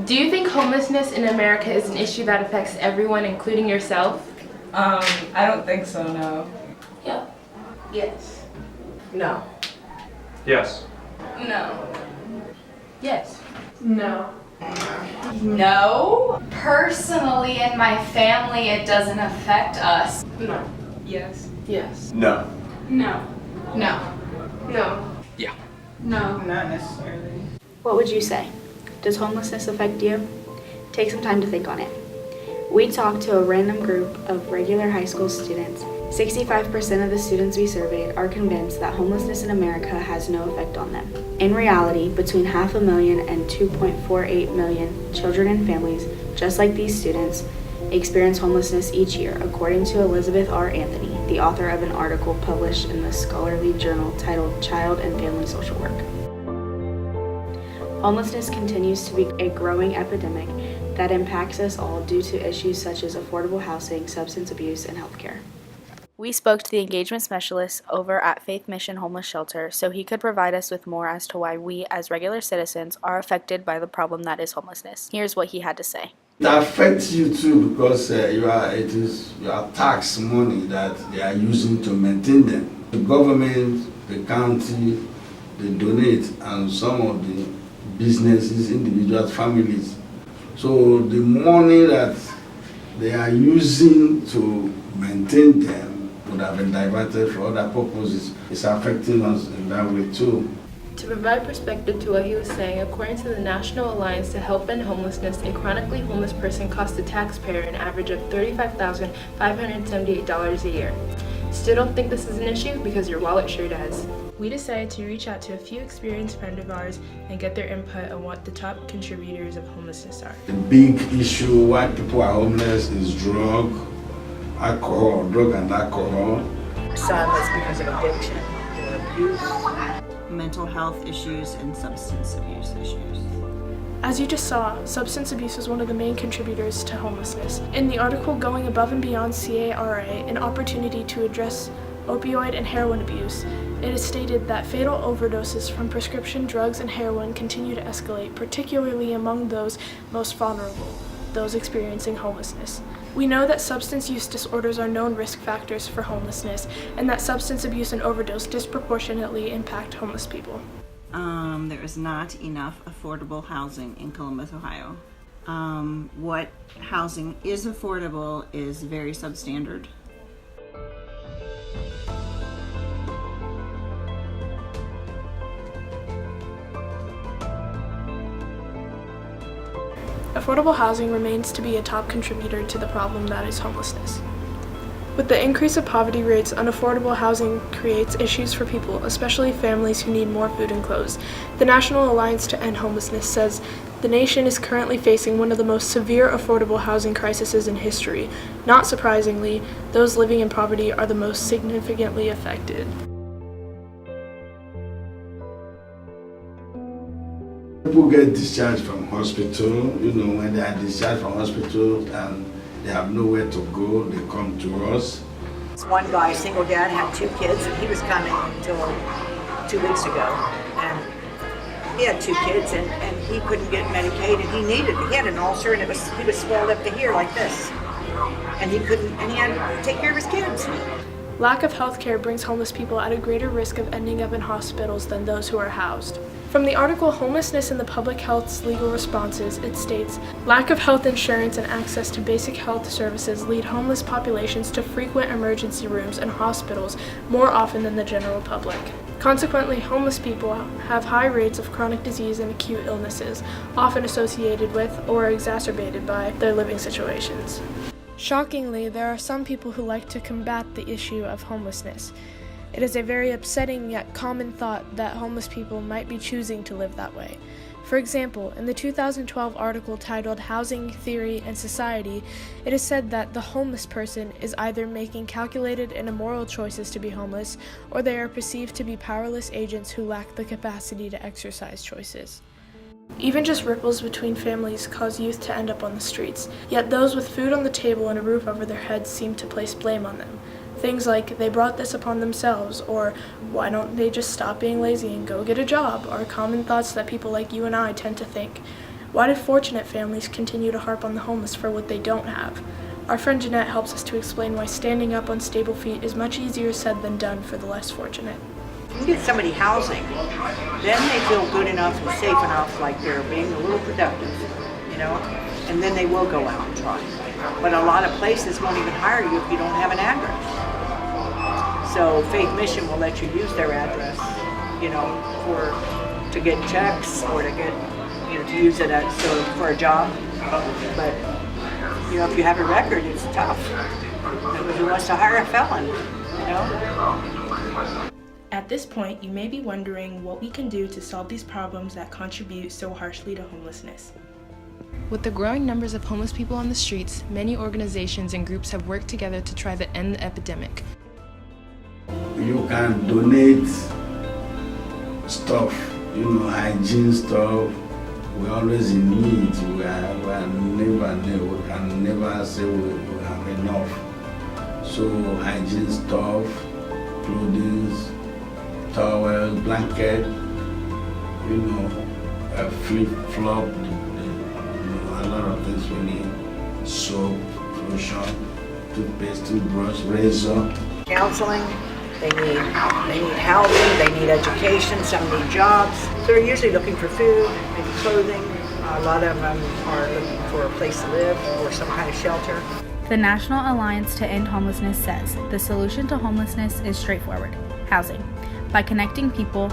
Do you think homelessness in America is an issue that affects everyone, including yourself? I don't think so, no. Yeah. Yes. No. Yes. No. Yes. No. No. Personally, in my family, it doesn't affect us. No. Yes. Yes. No. No. No. No. Yeah. No. Not necessarily. What would you say? Does homelessness affect you? Take some time to think on it. We talked to a random group of regular high school students. 65% of the students we surveyed are convinced that homelessness in America has no effect on them. In reality, between 500,000 and 2.48 million children and families, just like these students, experience homelessness each year, according to Elizabeth R. Anthony, the author of an article published in the scholarly journal titled Child and Family Social Work. Homelessness continues to be a growing epidemic that impacts us all due to issues such as affordable housing, substance abuse, and healthcare. We spoke to the engagement specialist over at Faith Mission Homeless Shelter so he could provide us with more as to why we, as regular citizens, are affected by the problem that is homelessness. Here's what he had to say. It affects you too because your tax money that they are using to maintain them. The government, the county, they donate, and some of the businesses, individuals, families. So the money that they are using to maintain them would have been diverted for other purposes. It's affecting us in that way too. To provide perspective to what he was saying, according to the National Alliance to Help End Homelessness, a chronically homeless person costs the taxpayer an average of $35,578 a year. Still don't think this is an issue? Because your wallet sure does. We decided to reach out to a few experienced friends of ours and get their input on what the top contributors of homelessness are. The big issue why people are homeless is drug and alcohol. Some is because of addiction or abuse. Mental health issues and substance abuse issues. As you just saw, substance abuse is one of the main contributors to homelessness. In the article Going Above and Beyond CARA, an opportunity to address opioid and heroin abuse, it is stated that fatal overdoses from prescription drugs and heroin continue to escalate, particularly among those most vulnerable, those experiencing homelessness. We know that substance use disorders are known risk factors for homelessness, and that substance abuse and overdose disproportionately impact homeless people. There is not enough affordable housing in Columbus, Ohio. What housing is affordable is very substandard. Affordable housing remains to be a top contributor to the problem that is homelessness. With the increase of poverty rates, unaffordable housing creates issues for people, especially families who need more food and clothes. The National Alliance to End Homelessness says the nation is currently facing one of the most severe affordable housing crises in history. Not surprisingly, those living in poverty are the most significantly affected. People get discharged from hospital, when they are discharged from hospital and they have nowhere to go, they come to us. One guy, single dad, had 2 kids, and he was coming until 2 weeks ago. And he had 2 kids, and he couldn't get medicated. He had an ulcer, and he was swelled up to here like this. And he had to take care of his kids. Lack of health care brings homeless people at a greater risk of ending up in hospitals than those who are housed. From the article Homelessness and the Public Health's Legal Responses, it states, lack of health insurance and access to basic health services lead homeless populations to frequent emergency rooms and hospitals more often than the general public. Consequently, homeless people have high rates of chronic disease and acute illnesses, often associated with or exacerbated by their living situations. Shockingly, there are some people who like to combat the issue of homelessness. It is a very upsetting yet common thought that homeless people might be choosing to live that way. For example, in the 2012 article titled Housing, Theory, and Society, it is said that the homeless person is either making calculated and immoral choices to be homeless, or they are perceived to be powerless agents who lack the capacity to exercise choices. Even just ripples between families cause youth to end up on the streets, yet those with food on the table and a roof over their heads seem to place blame on them. Things like, they brought this upon themselves, or why don't they just stop being lazy and go get a job, are common thoughts that people like you and I tend to think. Why do fortunate families continue to harp on the homeless for what they don't have? Our friend Jeanette helps us to explain why standing up on stable feet is much easier said than done for the less fortunate. You get somebody housing, then they feel good enough and safe enough, like they're being a little productive, you know, and then they will go out and try. But a lot of places won't even hire you if you don't have an address. So Faith Mission will let you use their address, you know, to get checks or to get, you know, to use it for a job. But you know, if you have a record, it's tough. Who wants to hire a felon, you know? At this point, you may be wondering what we can do to solve these problems that contribute so harshly to homelessness. With the growing numbers of homeless people on the streets, many organizations and groups have worked together to try to end the epidemic. You can donate stuff, you know, hygiene stuff. We're always in need. We can never say we have enough. So hygiene stuff, clothing, towels, blanket, you know, flip-flop, a lot of things we need. Soap, lotion, toothpaste, toothbrush, razor. Counseling, they need housing, they need education, some need jobs. They're usually looking for food, maybe clothing. A lot of them are looking for a place to live or some kind of shelter. The National Alliance to End Homelessness says the solution to homelessness is straightforward: housing. By connecting people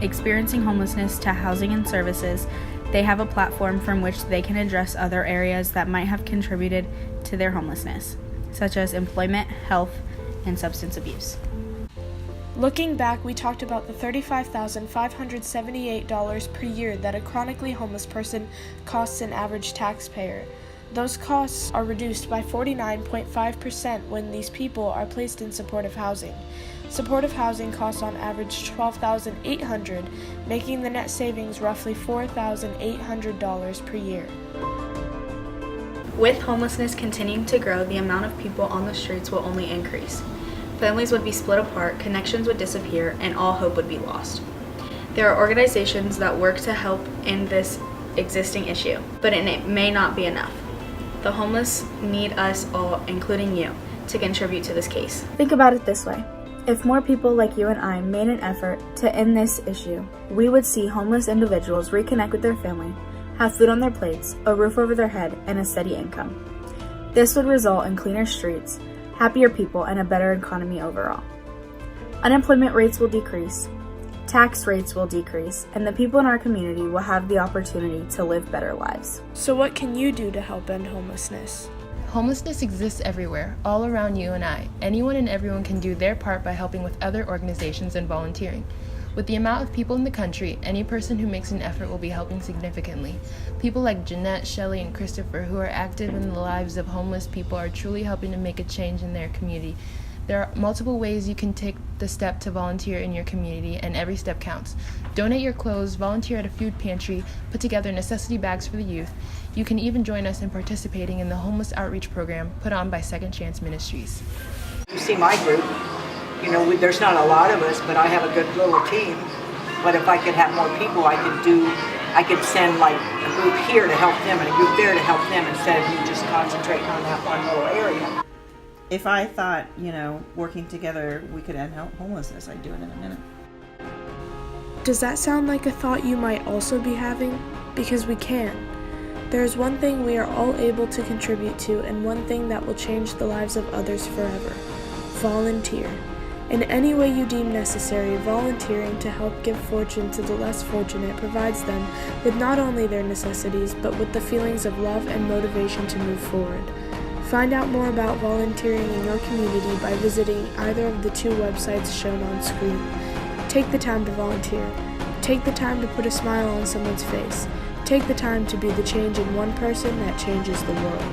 experiencing homelessness to housing and services, they have a platform from which they can address other areas that might have contributed to their homelessness, such as employment, health, and substance abuse. Looking back, we talked about the $35,578 per year that a chronically homeless person costs an average taxpayer. Those costs are reduced by 49.5% when these people are placed in supportive housing. Supportive housing costs on average $12,800, making the net savings roughly $4,800 per year. With homelessness continuing to grow, the amount of people on the streets will only increase. Families would be split apart, connections would disappear, and all hope would be lost. There are organizations that work to help end this existing issue, but it may not be enough. The homeless need us all, including you, to contribute to this case. Think about it this way. If more people like you and I made an effort to end this issue, we would see homeless individuals reconnect with their family, have food on their plates, a roof over their head, and a steady income. This would result in cleaner streets, happier people, and a better economy overall. Unemployment rates will decrease, tax rates will decrease, and the people in our community will have the opportunity to live better lives. So what can you do to help end homelessness? Homelessness exists everywhere, all around you and I. Anyone and everyone can do their part by helping with other organizations and volunteering. With the amount of people in the country, any person who makes an effort will be helping significantly. People like Jeanette, Shelley, and Christopher, who are active in the lives of homeless people, are truly helping to make a change in their community. There are multiple ways you can take the step to volunteer in your community, and every step counts. Donate your clothes, volunteer at a food pantry, put together necessity bags for the youth. You can even join us in participating in the homeless outreach program put on by Second Chance Ministries. You see my group, you know, there's not a lot of us, but I have a good little team. But if I could have more people, I could send like a group here to help them and a group there to help them instead of me just concentrating on that one little area. If I thought, you know, working together we could end homelessness, I'd do it in a minute. Does that sound like a thought you might also be having? Because we can. There is one thing we are all able to contribute to, and one thing that will change the lives of others forever. Volunteer. In any way you deem necessary, volunteering to help give fortune to the less fortunate provides them with not only their necessities, but with the feelings of love and motivation to move forward. Find out more about volunteering in your community by visiting either of the two websites shown on screen. Take the time to volunteer. Take the time to put a smile on someone's face. Take the time to be the change in one person that changes the world.